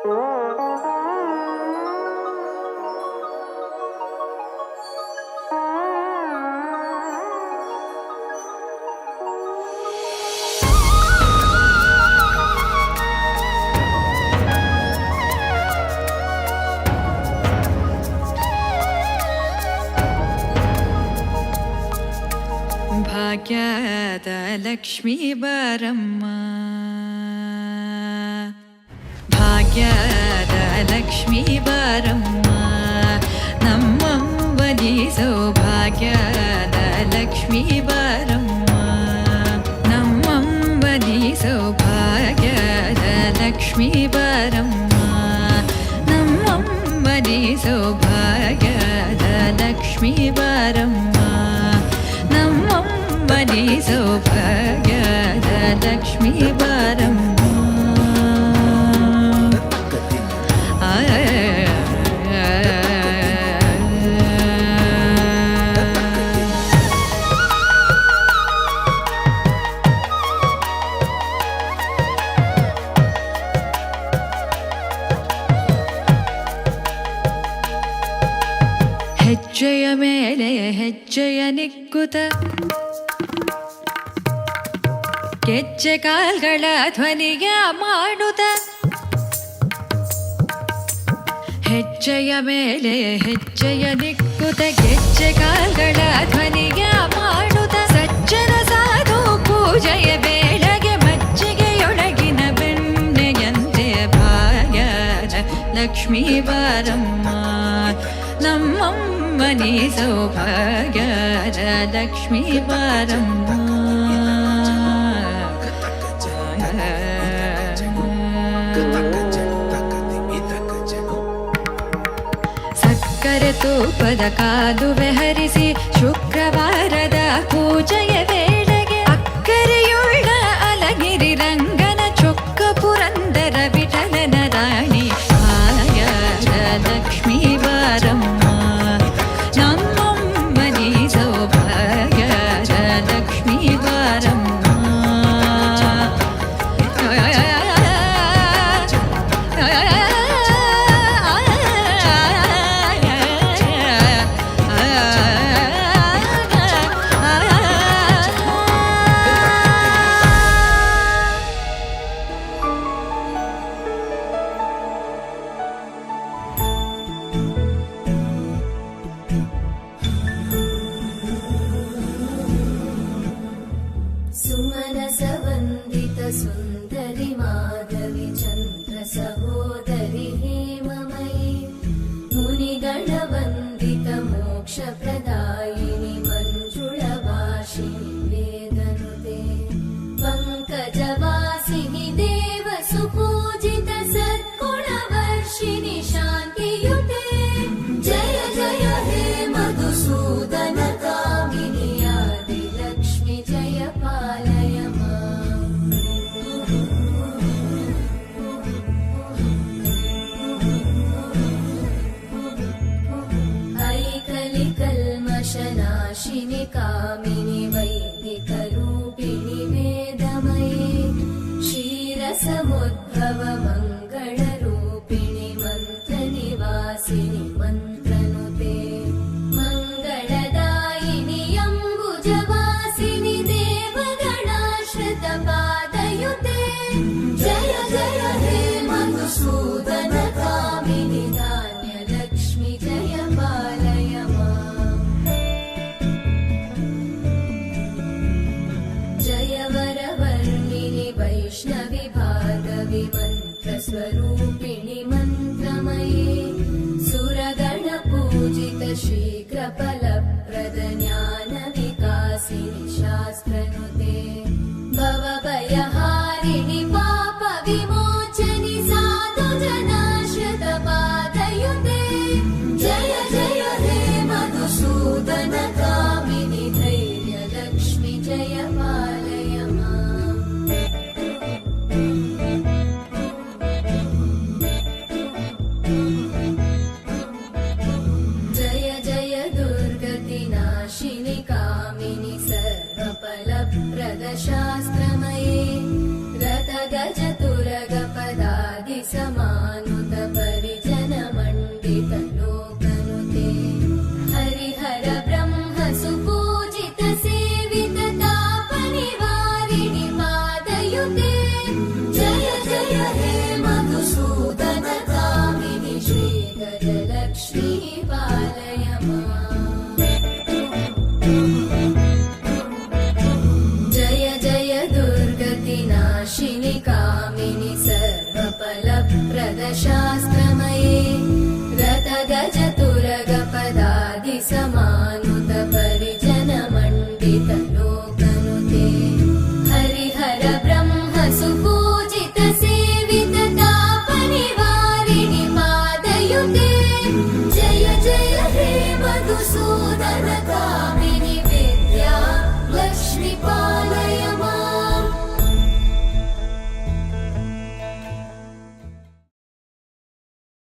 ಭಾಗ್ಯದ ಲಕ್ಷ್ಮೀ ಬಾರಮ್ಮ, ಭಾಗ್ಯದ ಲಕ್ಷ್ಮೀ ಬಾರಮ್ಮ, ನಮ್ಮಂಬನಿ ಸೌಭಾಗ್ಯದ ಲಕ್ಷ್ಮೀ ಬಾರಮ್ಮ, ನಮ್ಮಂಬನಿ ಸೌಭಾಗ್ಯದ ಲಕ್ಷ್ಮೀ ಬಾರಮ್ಮ, ನಮ್ಮಂಬನಿ ಸೌಭಾಗ್ಯದ ಲಕ್ಷ್ಮೀ ಬಾರಮ್ಮ, ನಮ್ಮಂಬನಿ ಸೌಭಾಗ್ಯದ ಲಕ್ಷ್ಮೀ ಬಾರಮ್ಮ. ಹೆಜ್ಜೆಯ ಮೇಲೆ ಹೆಜ್ಜೆಯ ನಿಕ್ಕುತ ಗೆಜ್ಜೆ ಕಾಲ್ಗಳ ಧ್ವನಿಯ ಮಾಡುತ್ತ, ಹೆಜ್ಜೆಯ ಮೇಲೆ ಹೆಜ್ಜೆಯ ನಿಕ್ಕುತ ಗೆಜ್ಜೆ ಕಾಲ್ಗಳ ಧ್ವನಿಯ ಮಾಡುತ್ತ, ಸಜ್ಜನ ಸಾಧು ಪೂಜೆಯ ಬೇಳೆಗೆ ಮಜ್ಜಿಗೆಯೊಳಗಿನ ಬೆಣ್ಣೆಯಂತೆ ಭಾಗ್ಯದ ಲಕ್ಷ್ಮೀ ಬಾರಮ್ಮ, ನಮ್ಮಂಬನಿ ಸೌಭಾಗ್ಯದ ಲಕ್ಷ್ಮೀ ಬಾರಮ್ಮ. ಸಕ್ಕರೆ ತೂಪದ ಕಾಲುವೆ ಹರಿಸಿ ಶುಕ್ರವಾರದ ಪೂಜೆಯ ವೇಳೆಗೆ ಅಕ್ಕರೆಯುಳ್ಳ ಅಲಗಿರಿ ರಂಗನ ಚೊಕ್ಕ ಪುರಂದರ ವಿಠಲನ ರಾಣಿ ಭಾಗ್ಯದ ಲಕ್ಷ್ಮೀ ಬಾರಮ್ಮ, ನಮ್ಮಂಬನಿ ಸೌಭಾಗ್ಯದ ಲಕ್ಷ್ಮೀ ಬಾರಮ್ಮ. ಸುಮನಸವಂದಿತ ಸುಂದರಿ ಮಾಧವಿ ಚಂದ್ರ ಸಹೋದರಿ ಹೇಮಮಯಿ, ಮುನಿಗಣವಂದಿತ ಮೋಕ್ಷ ಪ್ರದಾಯಿನಿ ಮಂಜುಳ ವಾಸಿನಿ ವೇದನುತೆ, ಪಂಕಜವಾಸಿನಿ ದೇವ ಸುಪೂಜಿತ ಸದ್ಗುಣವರ್ಷಿಣಿ ಶಾಂತಿಯುತೆ, ಜಯ ಜಯ ಹೇ ಮಧುಸೂದನ ಕಾಮಿನಿ ಆದಿ ಲಕ್ಷ್ಮಿ ಜಯ ಪಾಲಯ ಮಾಂ. ಐಕಲಿ ಕಲ್ಮಶನಾಶಿನಿ ಕಾಮಿನಿ ವೈದಿಕ ರೂಪಿಣಿ ವೇದಮಯೇ, ಕ್ಷೀರಸಮುದ್ಭವ ಮಂಗಳ ರೂಪಿಣಿ ಮಂತ್ರ ನಿವಾಸಿನಿ ಮಂತ್ರನುತೆ, ಮಂಗಳದಾಯಿನಿ ಅಂಬುಜವಾಸಿನಿ ದೇವಗಣಾಶ್ರಿತ ಪಾದಯುತೆ, ಜಯ ಜಯ ಹೇ ಮಧುಸೂದನ ಕಾಮಿನಿ ಧಾನ್ಯ ಲಕ್ಷ್ಮಿ ಜಯ ಪಾಲಯ ಮಾಂ. ಜಯ ವರವರ್ಣಿನಿ ವೈಷ್ಣವಿ ಭಾರ್ಗವಿ ಮಂತ್ರ ಸ್ವರೂಪಿಣಿ ಮಂತ್ರಮಯೇ, ಸುರಗಣ ಪೂಜಿತ ಶೀಘ್ರ ಫಲಪ್ರದ ಜ್ಞಾನ ವಿಕಾಸಿನಿ ಶಾಸ್ತ್ರನುತೆ, ಭವಭಯಹಾರಿಣಿ ಪಾಪ ವಿಮೋಚನಿ ಸಾಧು ಜನಾಶ್ರಿತ ಪಾದಯುತೆ, ಜಯ ಜಯ ಹೇ ಮಧುಸೂದನ ಕಾಮಿನಿ ಧೈರ್ಯ ಲಕ್ಷ್ಮಿ ಜಯ ಪಾಲಯ ಮಾಂ. ಜಯ ಜಯ ದುರ್ಗತಿ ನಾಶಿನಿ ಕಾಮಿನಿ ಸರ್ವಫಲಪ್ರದ